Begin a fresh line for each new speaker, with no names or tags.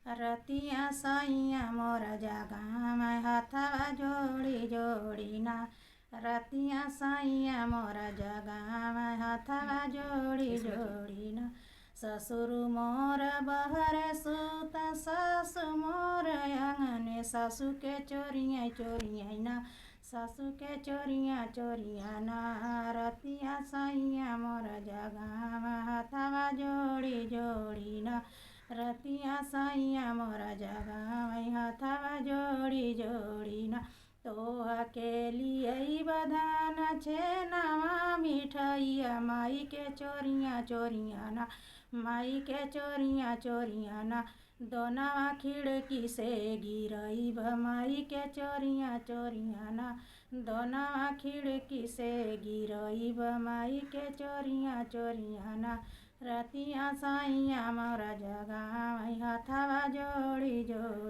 रतिया सैया मोर जगामा हथवा जोड़ी जोड़ी ना। रतिया सैया मोर जगामा हथवा जोड़ी जोड़ी ना। ससुर मोर बहरे सुत सासु मोर आंगने। सासु के चोरिया चोरिया ना। सासु के चोरिया चोरिया ना। रतिया सैया मोर जगामा हथवा जोड़ी जोड़ी ना। रतिया सैया मोर जगामा हथवा जोड़ी जोड़ी ना। तोह के लिए बधान छेनावा मिठाइया माई के चोरिया चोरिया ना। माई के चोरिया चोरिया ना। दोनवा खिड़की से गिरई माई के चोरिया चोरिया ना। दोनवा खिड़की से गिरई माई के चोरिया चोरिया ना। रतिया सैया मोर जगामा हथवा जोड़ी जोड़ी।